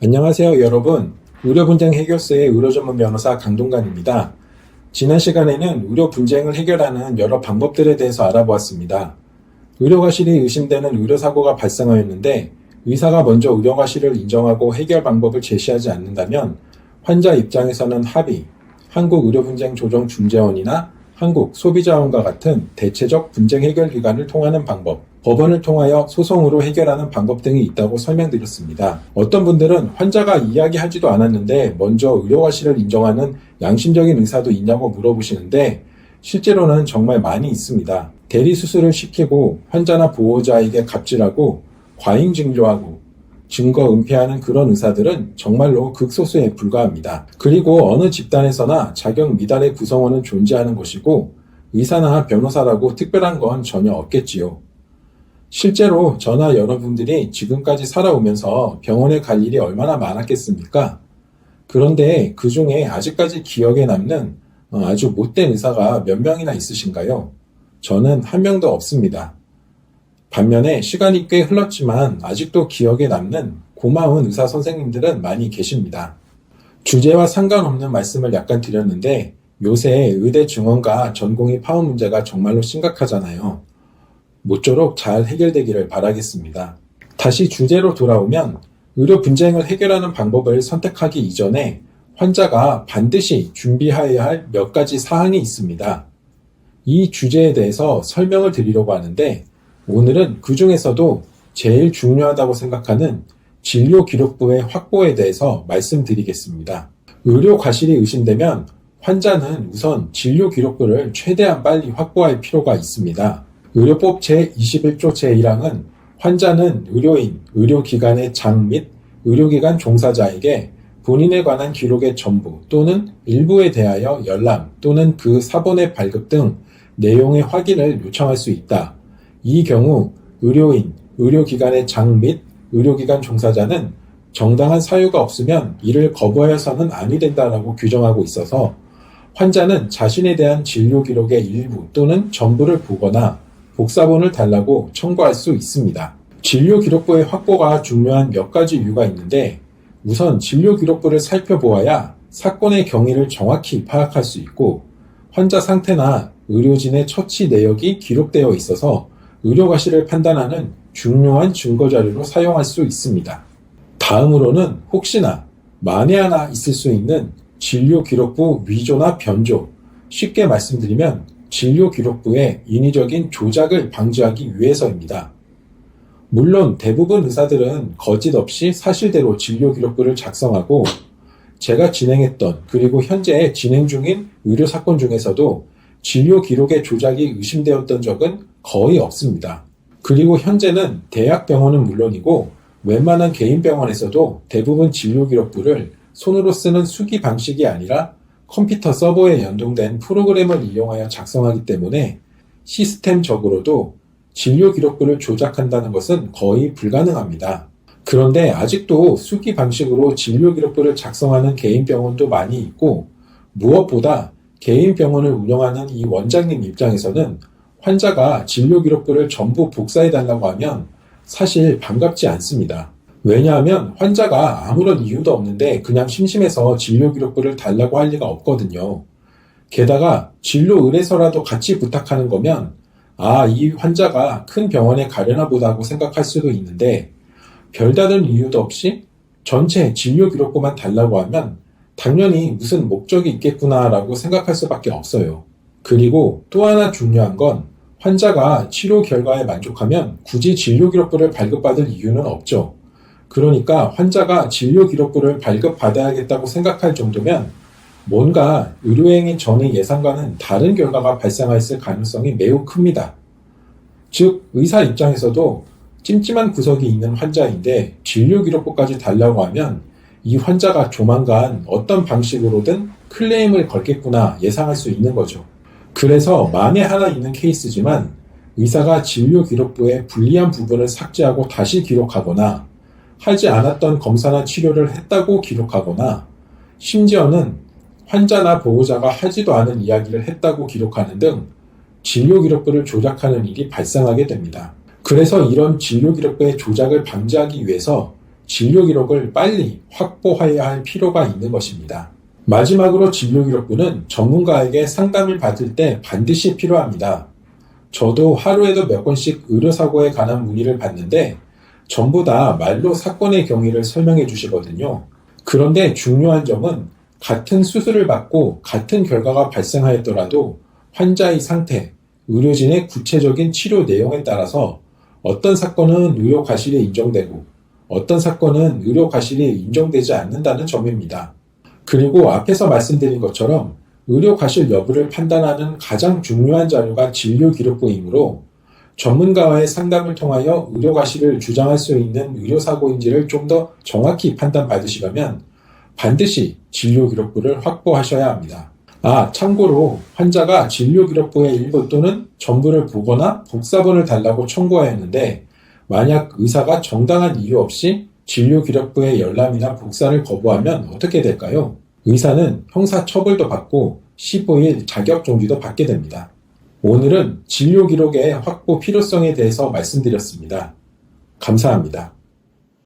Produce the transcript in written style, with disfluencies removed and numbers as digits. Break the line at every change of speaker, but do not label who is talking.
안녕하세요, 여러분. 의료 분쟁 해결소의 의료 전문 변호사 강동관입니다. 지난 시간에는 의료 분쟁을 해결하는 여러 방법들에 대해서 알아보았습니다. 의료 과실이 의심되는 의료 사고가 발생하였는데 의사가 먼저 의료 과실을 인정하고 해결 방법을 제시하지 않는다면 환자 입장에서는 합의, 한국의료분쟁조정중재원이나 한국소비자원과 같은 대체적 분쟁 해결 기관을 통하는 방법, 법원을 통하여 소송으로 해결하는 방법 등이 있다고 설명드렸습니다. 어떤 분들은 환자가 이야기하지도 않았는데 먼저 의료과실을 인정하는 양심적인 의사도 있냐고 물어보시는데 실제로는 정말 많이 있습니다. 대리수술을 시키고 환자나 보호자에게 갑질하고 과잉 진료하고 증거 은폐하는 그런 의사들은 정말로 극소수에 불과합니다. 그리고 어느 집단에서나 자격 미달의 구성원은 존재하는 것이고 의사나 변호사라고 특별한 건 전혀 없겠지요. 실제로 저나 여러분들이 지금까지 살아오면서 병원에 갈 일이 얼마나 많았겠습니까? 그런데 그 중에 아직까지 기억에 남는 아주 못된 의사가 몇 명이나 있으신가요? 저는 한 명도 없습니다. 반면에 시간이 꽤 흘렀지만 아직도 기억에 남는 고마운 의사 선생님들은 많이 계십니다. 주제와 상관없는 말씀을 약간 드렸는데 요새 의대 증원과 전공의 파업 문제가 정말로 심각하잖아요. 모쪼록 잘 해결되기를 바라겠습니다. 다시 주제로 돌아오면 의료 분쟁을 해결하는 방법을 선택하기 이전에 환자가 반드시 준비해야 할 몇 가지 사항이 있습니다. 이 주제에 대해서 설명을 드리려고 하는데 오늘은 그 중에서도 제일 중요하다고 생각하는 진료기록부의 확보에 대해서 말씀드리겠습니다. 의료 과실이 의심되면 환자는 우선 진료기록부를 최대한 빨리 확보할 필요가 있습니다. 의료법 제21조 제1항은 환자는 의료인, 의료기관의 장 및 의료기관 종사자에게 본인에 관한 기록의 전부 또는 일부에 대하여 열람 또는 그 사본의 발급 등 내용의 확인을 요청할 수 있다. 이 경우 의료인, 의료기관의 장 및 의료기관 종사자는 정당한 사유가 없으면 이를 거부하여서는 아니 된다라고 규정하고 있어서 환자는 자신에 대한 진료 기록의 일부 또는 전부를 보거나 복사본을 달라고 청구할 수 있습니다. 진료 기록부의 확보가 중요한 몇 가지 이유가 있는데 우선 진료 기록부를 살펴보아야 사건의 경위를 정확히 파악할 수 있고 환자 상태나 의료진의 처치 내역이 기록되어 있어서 의료 과실을 판단하는 중요한 증거자료로 사용할 수 있습니다. 다음으로는 혹시나 만에 하나 있을 수 있는 진료 기록부 위조나 변조, 쉽게 말씀드리면 진료 기록부의 인위적인 조작을 방지하기 위해서입니다. 물론 대부분 의사들은 거짓 없이 사실대로 진료 기록부를 작성하고 제가 진행했던 그리고 현재 진행 중인 의료 사건 중에서도 진료 기록의 조작이 의심되었던 적은 거의 없습니다. 그리고 현재는 대학병원은 물론이고 웬만한 개인 병원에서도 대부분 진료 기록부를 손으로 쓰는 수기 방식이 아니라 컴퓨터 서버에 연동된 프로그램을 이용하여 작성하기 때문에 시스템적으로도 진료 기록부를 조작한다는 것은 거의 불가능합니다. 그런데 아직도 수기 방식으로 진료 기록부를 작성하는 개인 병원도 많이 있고 무엇보다 개인 병원을 운영하는 이 원장님 입장에서는 환자가 진료 기록부를 전부 복사해달라고 하면 사실 반갑지 않습니다. 왜냐하면 환자가 아무런 이유도 없는데 그냥 심심해서 진료 기록부를 달라고 할 리가 없거든요. 게다가 진료 의뢰서라도 같이 부탁하는 거면 이 환자가 큰 병원에 가려나 보다고 생각할 수도 있는데 별다른 이유도 없이 전체 진료 기록부만 달라고 하면 당연히 무슨 목적이 있겠구나라고 생각할 수밖에 없어요. 그리고 또 하나 중요한 건 환자가 치료 결과에 만족하면 굳이 진료 기록부를 발급받을 이유는 없죠. 그러니까 환자가 진료 기록부를 발급받아야겠다고 생각할 정도면 뭔가 의료행위 전의 예상과는 다른 결과가 발생했을 가능성이 매우 큽니다. 즉 의사 입장에서도 찜찜한 구석이 있는 환자인데 진료 기록부까지 달라고 하면 이 환자가 조만간 어떤 방식으로든 클레임을 걸겠구나 예상할 수 있는 거죠. 그래서 만에 하나 있는 케이스지만 의사가 진료 기록부의 불리한 부분을 삭제하고 다시 기록하거나 하지 않았던 검사나 치료를 했다고 기록하거나 심지어는 환자나 보호자가 하지도 않은 이야기를 했다고 기록하는 등 진료 기록부를 조작하는 일이 발생하게 됩니다. 그래서 이런 진료 기록부의 조작을 방지하기 위해서 진료 기록을 빨리 확보해야 할 필요가 있는 것입니다. 마지막으로 진료 기록부는 전문가에게 상담을 받을 때 반드시 필요합니다. 저도 하루에도 몇 건씩 의료사고에 관한 문의를 받는데 전부 다 말로 사건의 경위를 설명해 주시거든요. 그런데 중요한 점은 같은 수술을 받고 같은 결과가 발생하였더라도 환자의 상태, 의료진의 구체적인 치료 내용에 따라서 어떤 사건은 의료 과실이 인정되고 어떤 사건은 의료 과실이 인정되지 않는다는 점입니다. 그리고 앞에서 말씀드린 것처럼 의료 과실 여부를 판단하는 가장 중요한 자료가 진료 기록부이므로 전문가와의 상담을 통하여 의료 과실을 주장할 수 있는 의료사고인지를 좀 더 정확히 판단받으시려면 반드시 진료 기록부를 확보하셔야 합니다. 참고로 환자가 진료 기록부의 일부 또는 전부를 보거나 복사본을 달라고 청구하였는데 만약 의사가 정당한 이유 없이 진료 기록부의 열람이나 복사를 거부하면 어떻게 될까요? 의사는 형사 처벌도 받고 15일 자격 정지도 받게 됩니다. 오늘은 진료 기록의 확보 필요성에 대해서 말씀드렸습니다. 감사합니다.